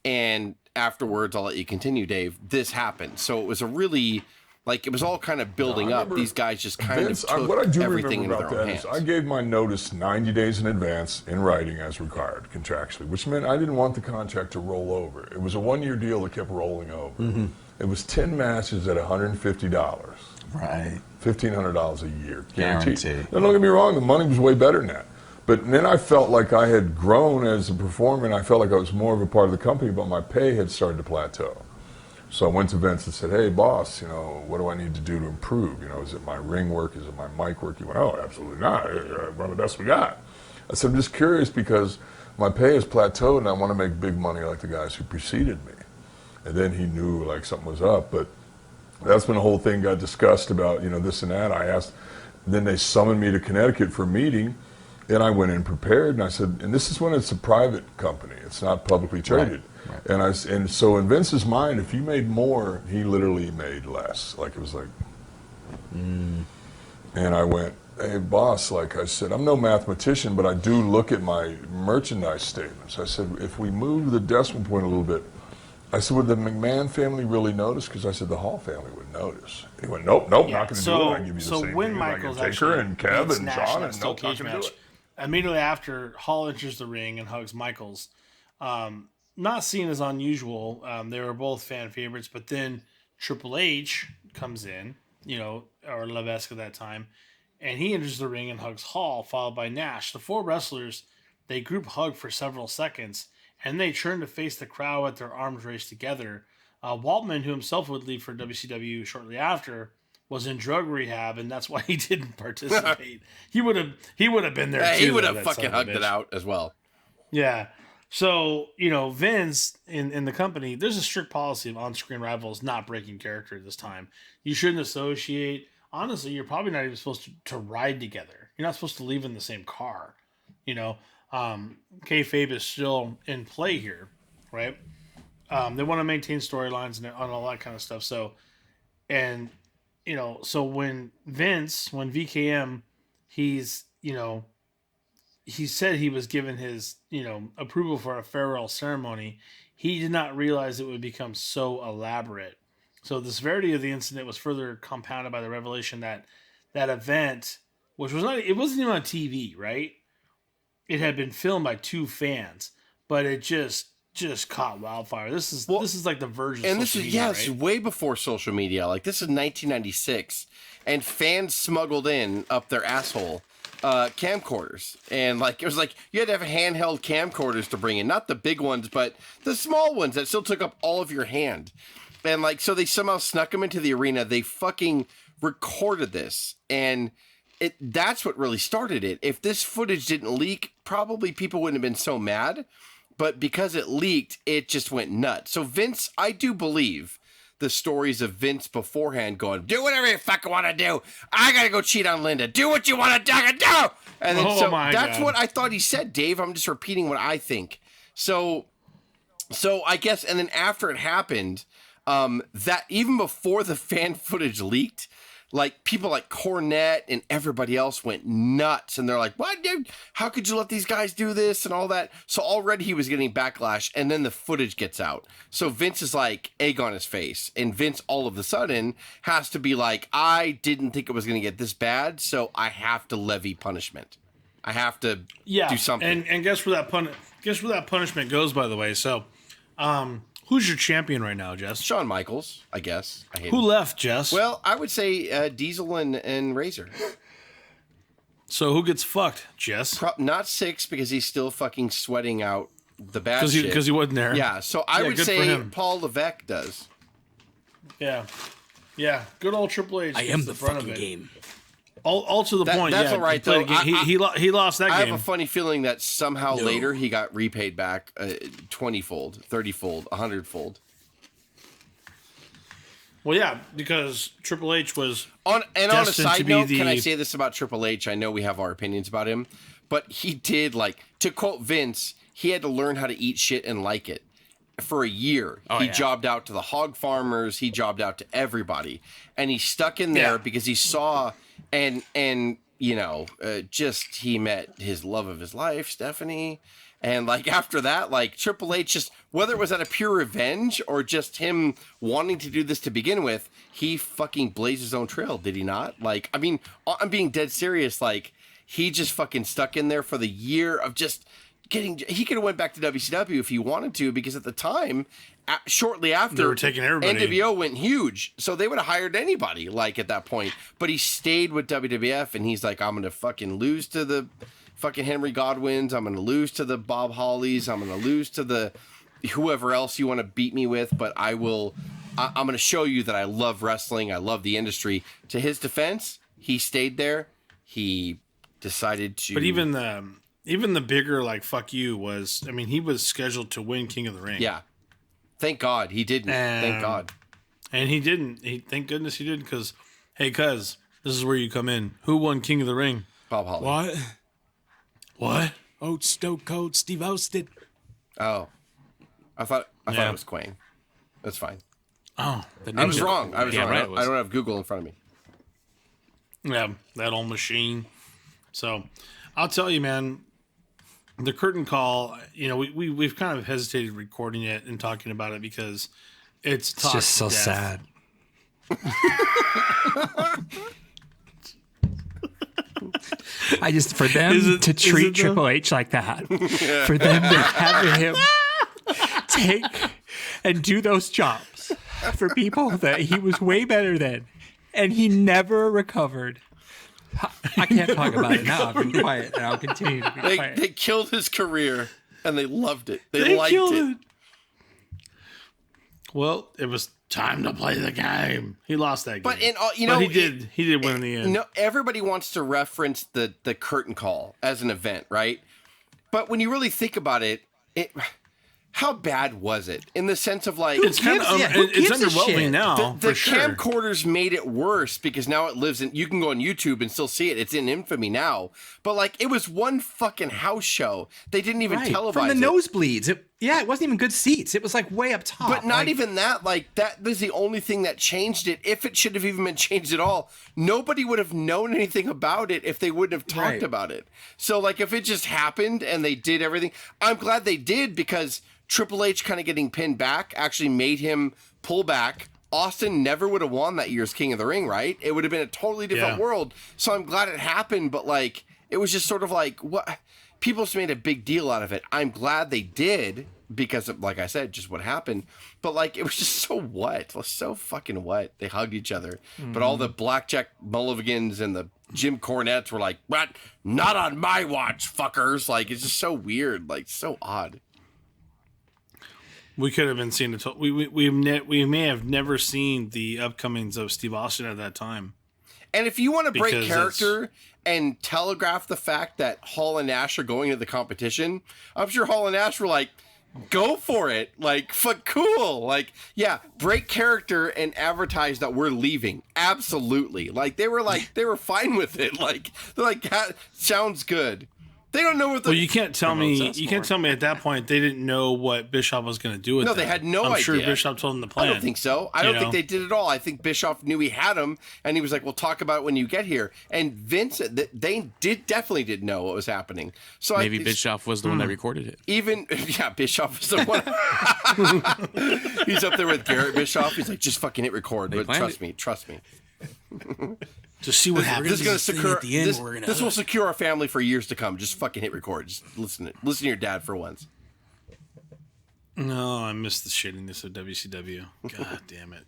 And afterwards, I'll let you continue, Dave, this happened. So it was a really Like it was all kind of building up. These guys just kind Vince, of took what I do everything into remember their about own that hands. is I gave my notice 90 days in advance in writing as required contractually, which meant I didn't want the contract to roll over. It was a 1-year deal that kept rolling over. It was 10 matches at $150. Right. $1,500 a year, guaranteed. Guaranteed. Now, don't get me wrong, the money was way better than that. But then I felt like I had grown as a performer, and I felt like I was more of a part of the company, but my pay had started to plateau. So I went to Vince and said, hey, boss, what do I need to do to improve? Is it my ring work? Is it my mic work? He went, oh, absolutely not. One of the best we got. I said, I'm just curious because my pay has plateaued, and I want to make big money like the guys who preceded me. And then he knew like something was up, but that's when the whole thing got discussed about, this and that. I asked, then they summoned me to Connecticut for a meeting, and I went in prepared, and I said, and this is when it's a private company, it's not publicly traded. Right. And so in Vince's mind, if you made more, he literally made less. Like it was like, and I went, hey boss, like I said, I'm no mathematician, but I do look at my merchandise statements. I said, if we move the decimal point a little bit, I said, would the McMahon family really notice? Because I said the Hall family would notice. He went, nope, not going to do it. I give you the same when thing Michaels as I actually and Kev beats and Nash John, in that and steel nope, not cage going to do match, it. immediately after Hall enters the ring and hugs Michaels, not seen as unusual. They were both fan favorites, but then Triple H comes in, or Levesque at that time, and he enters the ring and hugs Hall, followed by Nash. The four wrestlers, they group hug for several seconds, and they turn to face the crowd with their arms raised together. Waltman, who himself would leave for WCW shortly after, was in drug rehab, and that's why he didn't participate. He would have been there too. He would have that fucking son of a hugged it bitch. out as well. Yeah. So, Vince in the company, there's a strict policy of on-screen rivals not breaking character this time. You shouldn't associate. Honestly, you're probably not even supposed to ride together. You're not supposed to leave in the same car. Kayfabe is still in play here, right? They want to maintain storylines and all that kind of stuff. So, so when VKM, he said he was given his, approval for a farewell ceremony. He did not realize it would become so elaborate. So the severity of the incident was further compounded by the revelation that event, which it wasn't even on TV, right? It had been filmed by two fans, but it just caught wildfire. This is like the verge of and social this is media, it's right? way before social media. Like this is 1996, and fans smuggled in up their asshole camcorders, and it was like you had to have handheld camcorders to bring in, not the big ones, but the small ones that still took up all of your hand. And so they somehow snuck them into the arena. They fucking recorded this, and that's what really started it. If this footage didn't leak, probably people wouldn't have been so mad. But because it leaked, it just went nuts. So Vince, I do believe the stories of Vince beforehand going, do whatever you fucking want to do. I got to go cheat on Linda. Do what you want to do. And then that's what I thought he said, Dave. I'm just repeating what I think. So I guess, and then after it happened, that even before the fan footage leaked, people like Cornette and everybody else went nuts, and they're like, what, dude? How could you let these guys do this and all that? So already he was getting backlash, and then the footage gets out. So Vince is like egg on his face, and Vince all of a sudden has to be like, I didn't think it was going to get this bad, so I have to levy punishment. I have to do something. And guess where that punishment goes, by the way. So, who's your champion right now, Jess? Shawn Michaels, I guess. Who left, Jess? Well, I would say Diesel and Razor. So who gets fucked, Jess? Not Six, because he's still fucking sweating out the bad shit. Because he wasn't there. Yeah, so I would say Paul Levesque does. Yeah. Yeah, good old Triple H. I am the fucking game. All to the point. That's all right, though. He lost that game. I have a funny feeling that somehow later he got repaid back 20-fold, 30-fold, 100-fold. Well, yeah, because Triple H was on a side note, can I say this about Triple H? I know we have our opinions about him, but he did, to quote Vince, he had to learn how to eat shit and like it. For a year, he jobbed out to the hog farmers. He jobbed out to everybody, and he stuck in there because he saw and he met his love of his life, Stephanie, And like after that, like Triple H just, whether it was out of pure revenge or just him wanting to do this to begin with, he fucking blazed his own trail, did he not? Like, I mean, I'm being dead serious. Like, he just fucking stuck in there for the year of just getting, he could have went back to WCW if he wanted to, because at the time, shortly after, they were taking everybody. NWO went huge, so they would have hired anybody like at that point. But he stayed with WWF, and he's like, I'm gonna fucking lose to the fucking Henry Godwins, I'm gonna lose to the Bob Hollies, I'm gonna lose to the whoever else you want to beat me with, but I'm gonna show you that I love wrestling, I love the industry. To his defense, he stayed there. He decided to, but even the bigger like fuck you was, I mean, he was scheduled to win King of the Ring. Yeah. Thank God he didn't. Thank God. And he didn't. Thank goodness he didn't, because, hey, cuz, this is where you come in. Who won King of the Ring? Bob Holly. What? Oh, Stone Cold Steve Austin. Oh. I thought it was Quang. That's fine. Oh. I was wrong. I Yeah, right, I don't have Google in front of me. Yeah, that old machine. So, I'll tell you, man, the curtain call, you know, we've kind of hesitated recording it and talking about it because it's just so sad. I just, for them to treat Triple H like that, for them to have him take and do those jobs for people that he was way better than, and he never recovered. I can't talk about it now. I've been quiet, and I'll continue to be quiet. They killed his career, and they loved it. They liked it. Well, it was time to play the game. He lost that game, But he did win in the end. No, everybody wants to reference the curtain call as an event, right? But when you really think about it, how bad was it? In the sense of like, it's kind of it's underwhelming now. The for sure. camcorders made it worse because now it lives in. You can go on YouTube and still see it. It's in infamy now. But like, it was one fucking house show. They didn't even televise from the it. nosebleeds. It wasn't even good seats. It was like way up top. But not even that. Like, that was the only thing that changed it. If it should have even been changed at all, nobody would have known anything about it if they wouldn't have talked about it. So like, if it just happened and they did everything, I'm glad they did, because Triple H kind of getting pinned back actually made him pull back. Austin never would have won that year's King of the Ring, right? It would have been a totally different world. So I'm glad it happened, but like, it was just sort of like, what? People just made a big deal out of it. I'm glad they did, because of, like I said, just what happened. But like, it was just so what? It was so fucking what? They hugged each other. Mm-hmm. But all the Blackjack Mulligans and the Jim Cornettes were like, what? Not on my watch, fuckers. Like, it's just so weird. Like, so odd. We could have been seeing it. We may have never seen the upcomings of Steve Austin at that time. And if you want to break character and telegraph the fact that Hall and Nash are going to the competition, I'm sure Hall and Nash were like, go for it. Like, fuck, cool. Like, yeah, break character and advertise that we're leaving. Absolutely. Like, they were fine with it. Like, they're like, that sounds good. They don't know what the. Well, you can't tell me. You can't tell me at that point they didn't know what Bischoff was going to do with No, them. they had no idea. I'm sure Bischoff told them the plan. I don't think so. I don't think they did at all. I think Bischoff knew he had him, and he was like, "We'll talk about it when you get here." And Vince, they definitely didn't know what was happening. So maybe Bischoff was the one that recorded it. Even Bischoff was the one. He's up there with Garrett Bischoff. He's like, "Just fucking hit record." But trust me. Just see what happens. This is going to secure. This will secure our family for years to come. Just fucking hit record. Just listen to your dad for once. No, I miss the shittiness of WCW. God damn it.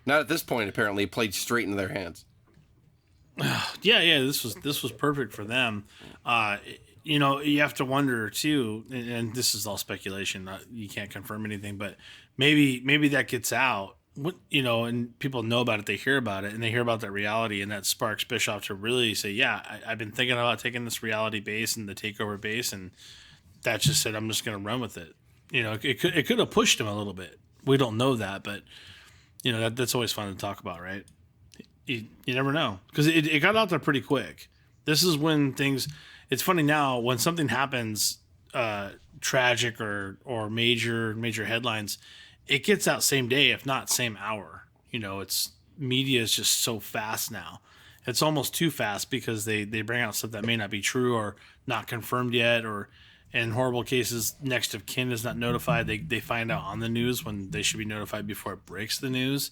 Not at this point. Apparently, it played straight into their hands. Yeah. This was perfect for them. You have to wonder too, and this is all speculation. You can't confirm anything, but maybe that gets out. And people know about it, they hear about it, and they hear about that reality, and that sparks Bischoff to really say, yeah, I've been thinking about taking this reality base and the takeover base, and that just said, I'm just going to run with it. It could have pushed him a little bit. We don't know that, but that's always fun to talk about, right? You never know, because it got out there pretty quick. This is when things, it's funny now, when something happens tragic or major headlines, it gets out same day, if not same hour. It's media is just so fast now. It's almost too fast, because they bring out stuff that may not be true or not confirmed yet, or in horrible cases, next of kin is not notified. They find out on the news when they should be notified before it breaks the news.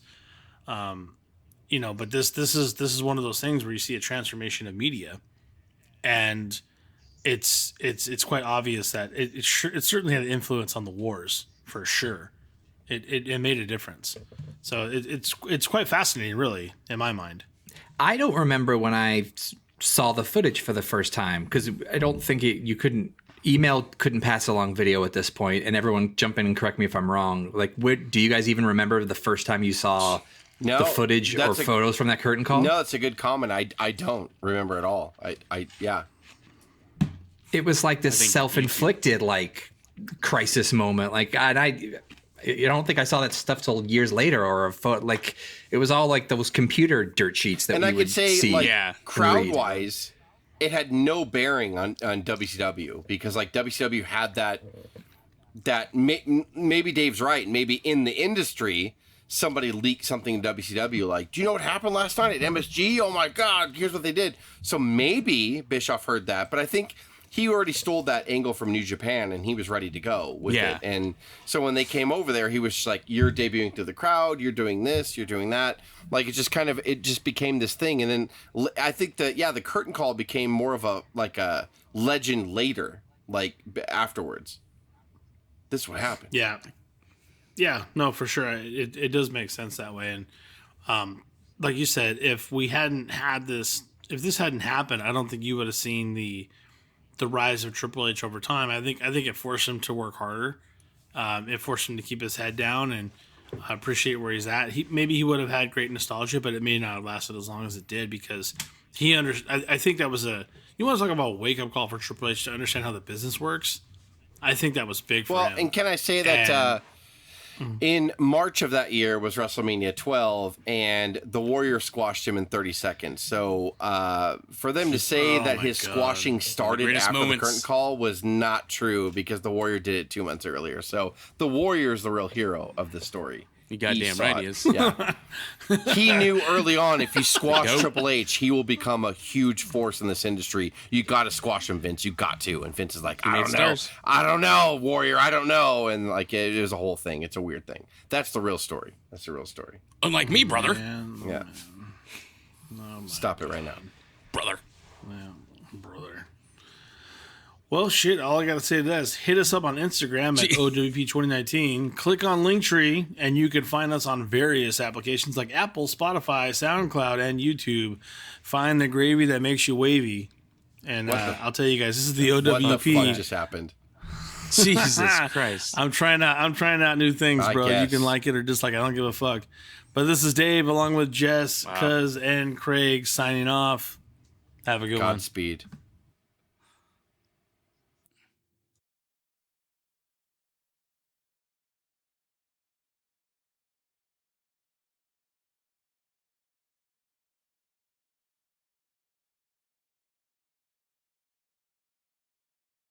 But this is one of those things where you see a transformation of media, and it's quite obvious that it certainly had an influence on the wars for sure. It made a difference. So it's quite fascinating, really, in my mind. I don't remember when I saw the footage for the first time, because I don't think email couldn't pass along video at this point, and everyone jump in and correct me if I'm wrong. Like, do you guys even remember the first time you saw the footage or photos from that curtain call? No, that's a good comment. I don't remember at all. Yeah. It was like this self-inflicted like crisis moment. Like, and I don't think I saw that stuff till years later, or a photo. Like, it was all like those computer dirt sheets that and we I would could say, see. like, crowd-wise, it had no bearing on WCW, because like WCW had that maybe Dave's right. Maybe in the industry, somebody leaked something to WCW like, do you know what happened last night at MSG? Oh my God, here's what they did. So maybe Bischoff heard that, but I think he already stole that angle from New Japan, and he was ready to go with it. And so when they came over there, he was just like, you're debuting to the crowd, you're doing this, you're doing that. Like, it just became this thing. And then I think that, the curtain call became more of a legend later, like afterwards. This is what happened. Yeah, no, for sure. It does make sense that way. And like you said, if this hadn't happened, I don't think you would have seen the rise of Triple H over time. I think it forced him to work harder. It forced him to keep his head down and appreciate where he's at. Maybe he would have had great nostalgia, but it may not have lasted as long as it did, because I think that was you want to talk about a wake-up call for Triple H to understand how the business works? I think that was big for him. Well, and can I say that in March of that year was WrestleMania 12, and the Warrior squashed him in 30 seconds. So for them to say that his squashing started after the curtain call was not true, because the Warrior did it 2 months earlier. So the Warrior is the real hero of the story. You goddamn right he is. Yeah. He knew early on, if you squash Triple H, he will become a huge force in this industry. You got to squash him, Vince. You got to. And Vince is like, I don't know, Warrior. I don't know. And like, it was a whole thing. It's a weird thing. That's the real story. Unlike me, brother. Yeah. Stop it right now. Brother. Brother. Well, shit, all I got to say to that is hit us up on Instagram at O.W.P 2019. Click on Linktree, and you can find us on various applications like Apple, Spotify, SoundCloud, and YouTube. Find the gravy that makes you wavy. And I'll tell you guys, this is the O.W.P. What the fuck just happened? Jesus Christ. I'm trying out new things, bro. You can like it or dislike it. I don't give a fuck. But this is Dave, along with Jess, Cuz, and Craig, signing off. Have a good one. Godspeed.